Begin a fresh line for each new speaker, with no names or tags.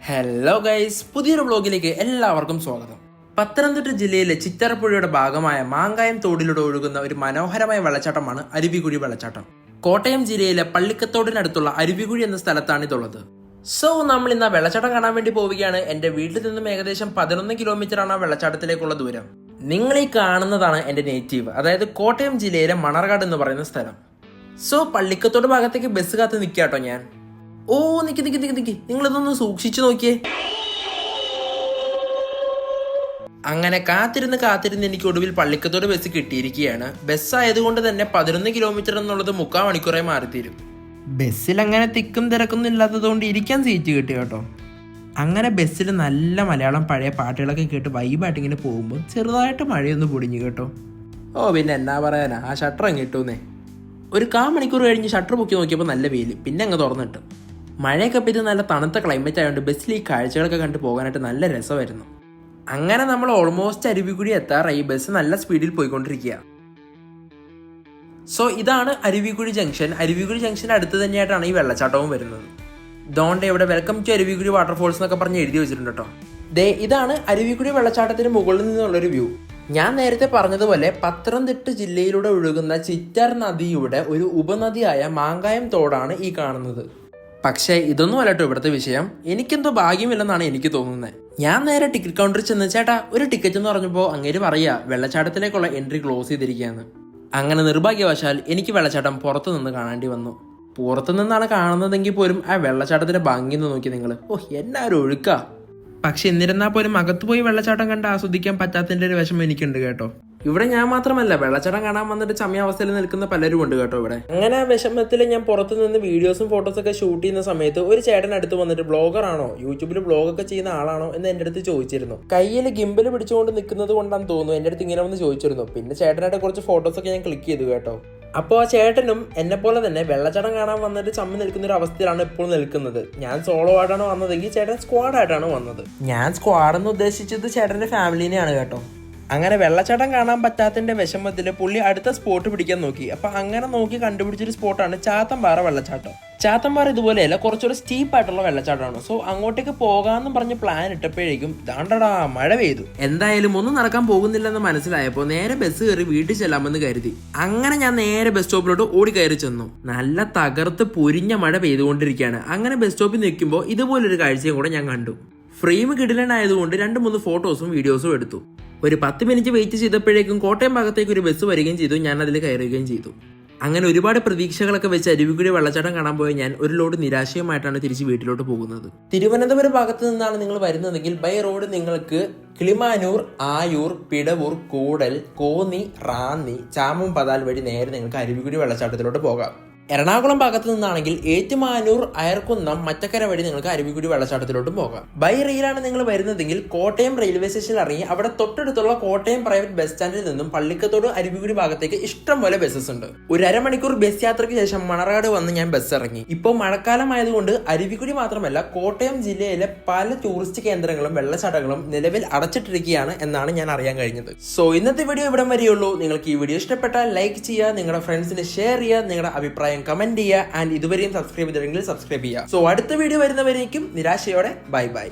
Hello guys, പുതിയൊരു വ്ളോഗിലേക്ക് എല്ലാവർക്കും സ്വാഗതം. പത്തനംതിട്ട ജില്ലയിലെ ചിറ്ററപ്പുഴയുടെ ഭാഗമായ മാങ്കായം തോടിലൂടെ ഒഴുകുന്ന ഒരു മനോഹരമായ വെള്ളച്ചാട്ടമാണ് അരുവികുഴി വെള്ളച്ചാട്ടം. കോട്ടയം ജില്ലയിലെ പള്ളിക്കത്തോടിനടുത്തുള്ള അരുവികുഴി എന്ന സ്ഥലത്താണ് ഇതുള്ളത്. സോ നമ്മൾ ഇന്ന് ആ വെള്ളച്ചാട്ടം കാണാൻ വേണ്ടി പോവുകയാണ്. എന്റെ വീട്ടിൽ നിന്നും ഏകദേശം 11 കിലോമീറ്റർ ആണ് ആ വെള്ളച്ചാട്ടത്തിലേക്കുള്ള ദൂരം. നിങ്ങൾ ഈ കാണുന്നതാണ് എന്റെ നേറ്റീവ്, അതായത് കോട്ടയം ജില്ലയിലെ മണർകാട് എന്ന് പറയുന്ന സ്ഥലം. സോ പള്ളിക്കത്തോട് ഭാഗത്തേക്ക് ബസ് കാത്ത് നിൽക്കാട്ടോ ഞാൻ. ഓ നിക്ക് നിങ്ങളിതൊന്ന് സൂക്ഷിച്ചു നോക്കിയേ. അങ്ങനെ കാത്തിരുന്ന് എനിക്ക് ഒടുവിൽ പള്ളിക്കത്തോട് ബസ് കിട്ടിയിരിക്കുകയാണ്. ബസ് ആയതുകൊണ്ട് തന്നെ 11 കിലോമീറ്റർ എന്നുള്ളത് 3/4 മണിക്കൂറായി മാറിത്തീരും. ബസ്സിൽ അങ്ങനെ തിക്കും തിരക്കൊന്നും ഇല്ലാത്തതുകൊണ്ട് ഇരിക്കാൻ സീറ്റ് കിട്ടി കേട്ടോ. അങ്ങനെ ബസ്സിൽ നല്ല മലയാളം പഴയ പാട്ടുകളൊക്കെ കേട്ട് വൈബായിട്ട് ഇങ്ങനെ പോകുമ്പോൾ ചെറുതായിട്ട് മഴയൊന്ന് പൊടിഞ്ഞു കേട്ടോ. ഓ പിന്നെ എന്നാ പറയാനാ, ആ ഷട്ടർ അങ്ങ് ഇട്ടൂന്നേ. ഒരു 1/4 മണിക്കൂർ കഴിഞ്ഞ് ഷട്ടർ പൊക്കി നോക്കിയപ്പോൾ നല്ല വെയിൽ, പിന്നെ അങ്ങ് തുറന്നിട്ട്. മഴയൊക്കെ പെയ്ത് നല്ല തണുത്ത ക്ലൈമറ്റ് ആയതുകൊണ്ട് ബസ്സിൽ ഈ കാഴ്ചകളൊക്കെ കണ്ടു പോകാനായിട്ട് നല്ല രസമായിരുന്നു. അങ്ങനെ നമ്മൾ ഓൾമോസ്റ്റ് അരുവികുഴി എത്താറായി. ബസ് നല്ല സ്പീഡിൽ പോയിക്കൊണ്ടിരിക്കുക. സോ ഇതാണ് അരുവികുഴി ജംഗ്ഷൻ. അരുവികുഴി ജംഗ്ഷന് അടുത്ത് തന്നെയായിട്ടാണ് ഈ വെള്ളച്ചാട്ടവും വരുന്നത്. ദോണ്ട് ഇവിടെ വെൽക്കം ടു അരുവികുഴി വാട്ടർഫോൾസ് എന്നൊക്കെ പറഞ്ഞ് എഴുതി വെച്ചിട്ടുണ്ട് കേട്ടോ. ഇതാണ് അരുവികുഴി വെള്ളച്ചാട്ടത്തിന് മുകളിൽ നിന്നുള്ളൊരു വ്യൂ. ഞാൻ നേരത്തെ പറഞ്ഞതുപോലെ പത്തനംതിട്ട ജില്ലയിലൂടെ ഒഴുകുന്ന ചിറ്റാർ നദിയുടെ ഒരു ഉപനദിയായ മാങ്കായം തോടാണ് ഈ കാണുന്നത്. പക്ഷേ ഇതൊന്നും അല്ലട്ടോ ഇവിടുത്തെ വിഷയം. എനിക്കെന്തോ ഭാഗ്യമില്ലെന്നാണ് എനിക്ക് തോന്നുന്നത്. ഞാൻ നേരെ ടിക്കറ്റ് കൗണ്ടറിൽ ചെന്ന് ചേട്ടാ ഒരു ടിക്കറ്റ് എന്ന് പറഞ്ഞപ്പോൾ അങ്ങേര് പറയാ വെള്ളച്ചാട്ടത്തിലേക്കുള്ള എൻട്രി ക്ലോസ് ചെയ്തിരിക്കുകയാണ്. അങ്ങനെ നിർഭാഗ്യവശാൽ എനിക്ക് വെള്ളച്ചാട്ടം പുറത്തു നിന്ന് കാണേണ്ടി വന്നു. പുറത്തു നിന്നാണ് കാണുന്നതെങ്കിൽ പോലും ആ വെള്ളച്ചാട്ടത്തിന്റെ ഭംഗി നോക്കി നിങ്ങൾ. എന്നാ ഒരു ഒഴുക്കാ. പക്ഷെ എന്നിരുന്നാൽ പോലും അകത്ത് പോയി വെള്ളച്ചാട്ടം കണ്ട് ആസ്വദിക്കാൻ പറ്റാത്തതിന്റെ ഒരു വിഷമം എനിക്കുണ്ട് കേട്ടോ. ഇവിടെ ഞാൻ മാത്രമല്ല, വെള്ളച്ചാട്ടം കാണാൻ വന്നിട്ട് ചമയാവസ്ഥയിൽ നിൽക്കുന്ന പലരും ഉണ്ട് കേട്ടോ ഇവിടെ. അങ്ങനെ ആ വിഷമത്തിൽ ഞാൻ പുറത്തു നിന്ന് വീഡിയോസും ഫോട്ടോസും ഒക്കെ ഷൂട്ട് ചെയ്യുന്ന സമയത്ത് ഒരു ചേട്ടൻ അടുത്ത് വന്നിട്ട് ബ്ലോഗർ ആണോ, യൂട്യൂബിൽ ബ്ലോഗൊക്കെ ചെയ്യുന്ന ആളാണോ എന്ന് എൻ്റെ അടുത്ത് ചോദിച്ചിരുന്നു. കയ്യിൽ ഗിംബൽ പിടിച്ചുകൊണ്ട് നിൽക്കുന്നത് കൊണ്ടാന്ന് തോന്നുന്നു എൻ്റെ അടുത്ത് ഇങ്ങനെ വന്ന് ചോദിച്ചിരുന്നു. പിന്നെ ചേട്ടനായിട്ട് കുറച്ച് ഫോട്ടോസൊക്കെ ഞാൻ ക്ലിക്ക് ചെയ്തു കേട്ടോ. അപ്പോൾ ആ ചേട്ടനും എന്നെ പോലെ തന്നെ വെള്ളച്ചാട്ടം കാണാൻ വന്നിട്ട് ചമ്മി നിൽക്കുന്ന ഒരു അവസ്ഥയിലാണ് ഇപ്പോൾ നിൽക്കുന്നത്. ഞാൻ സോളോ ആയിട്ടാണ് വന്നതെങ്കിൽ ചേട്ടൻ സ്ക്വാഡായിട്ടാണ് വന്നത്. ഞാൻ സ്ക്വാഡെന്ന് ഉദ്ദേശിച്ചത് ചേട്ടൻ്റെ ഫാമിലിനെയാണ് കേട്ടോ. അങ്ങനെ വെള്ളച്ചാട്ടം കാണാൻ പറ്റാത്തതിന്റെ വിഷമത്തിൽ പുള്ളി അടുത്ത സ്പോട്ട് പിടിക്കാൻ നോക്കി. അപ്പൊ അങ്ങനെ നോക്കി കണ്ടുപിടിച്ചൊരു സ്പോട്ടാണ് ചാത്തമ്പാറ വെള്ളച്ചാട്ടം. ചാത്തമ്പാറ ഇതുപോലെയല്ല, കുറച്ചുകൂടെ സ്റ്റീപ്പ് ആയിട്ടുള്ള വെള്ളച്ചാട്ടമാണ്. സോ അങ്ങോട്ടേക്ക് പോകാമെന്നും പറഞ്ഞ് പ്ലാൻ ഇട്ടപ്പോഴേക്കും ദാണ്ടടാ മഴ പെയ്തു. എന്തായാലും ഒന്നും നടക്കാൻ പോകുന്നില്ലെന്ന് മനസ്സിലായപ്പോൾ നേരെ ബസ് കയറി വീട്ടിൽ ചെല്ലാമെന്ന് കരുതി. അങ്ങനെ ഞാൻ നേരെ ബസ് സ്റ്റോപ്പിലോട്ട് ഓടി കയറി ചെന്നു. നല്ല തകർത്ത് പൊരിഞ്ഞ മഴ പെയ്തുകൊണ്ടിരിക്കുകയാണ്. അങ്ങനെ ബസ് സ്റ്റോപ്പിൽ നിൽക്കുമ്പോൾ ഇതുപോലൊരു കാഴ്ചയും കൂടെ ഞാൻ കണ്ടു. ഫ്രെയിം കിടിലനായതുകൊണ്ട് 2-3 ഫോട്ടോസും വീഡിയോസും എടുത്തു. ഒരു 10 മിനിറ്റ് വെയിറ്റ് ചെയ്തപ്പോഴേക്കും കോട്ടയം ഭാഗത്തേക്ക് ഒരു ബസ് വരികയും ചെയ്തു. ഞാൻ അതിൽ കയറുകയും ചെയ്തു. അങ്ങനെ ഒരുപാട് പ്രതീക്ഷകളൊക്കെ വെച്ച് അരുവികുഴി വെള്ളച്ചാട്ടം കാണാൻ പോയ ഞാൻ ഒരു ലോഡ് നിരാശയുമായിട്ടാണ് തിരിച്ച് വീട്ടിലോട്ട് പോകുന്നത്. തിരുവനന്തപുരം ഭാഗത്ത് നിന്നാണ് നിങ്ങൾ വരുന്നതെങ്കിൽ ബൈ റോഡ് നിങ്ങൾക്ക് കിളിമാനൂർ, ആയൂർ, പിടവൂർ, കൂടൽ, കോന്നി, റാന്നി, ചാമംപതാൽ വഴി നേരെ നിങ്ങൾക്ക് അരുവികുഴി വെള്ളച്ചാട്ടത്തിലോട്ട് പോകാം. എറണാകുളം ഭാഗത്ത് നിന്നാണെങ്കിൽ ഏറ്റുമാനൂർ, അയർക്കുന്നം, മറ്റക്കര വഴി നിങ്ങൾക്ക് അരുവികുഴി വെള്ളച്ചാട്ടത്തിലോട്ടും പോകാം. ബൈ റെയിലാണ് നിങ്ങൾ വരുന്നതെങ്കിൽ കോട്ടയം റെയിൽവേ സ്റ്റേഷനിൽ ഇറങ്ങി അവിടെ തൊട്ടടുത്തുള്ള കോട്ടയം പ്രൈവറ്റ് ബസ് സ്റ്റാൻഡിൽ നിന്നും പള്ളിക്കത്തോട് അരുവികുഴി ഭാഗത്തേക്ക് ഇഷ്ടം പോലെ ബസ്സസ് ഉണ്ട്. ഒരു 1/2 മണിക്കൂർ ബസ് യാത്രയ്ക്ക് ശേഷം മണർകാട് വന്ന് ഞാൻ ബസ് ഇറങ്ങി. ഇപ്പോൾ മഴക്കാലം ആയതുകൊണ്ട് അരുവികുഴി മാത്രമല്ല കോട്ടയം ജില്ലയിലെ പല ടൂറിസ്റ്റ് കേന്ദ്രങ്ങളും വെള്ളച്ചാട്ടങ്ങളും നിലവിൽ അടച്ചിട്ടിരിക്കുകയാണ് എന്നാണ് ഞാൻ അറിയാൻ കഴിഞ്ഞത്. സോ ഇന്നത്തെ വീഡിയോ ഇവിടം വരെയുള്ളൂ. നിങ്ങൾക്ക് ഈ വീഡിയോ ഇഷ്ടപ്പെട്ടാൽ ലൈക്ക് ചെയ്യുക, നിങ്ങളുടെ ഫ്രണ്ട്സിന് ഷെയർ ചെയ്യുക, നിങ്ങളുടെ അഭിപ്രായം കമന്റ് ചെയ്യുക. ആൻഡ് ഇതുവരെയും സബ്സ്ക്രൈബ് ചെയ്തില്ലെങ്കിൽ സബ്സ്ക്രൈബ് ചെയ്യുക. സോ അടുത്ത വീഡിയോ വരുന്നവരേക്കും നിരാശയോടെ ബൈ ബൈ.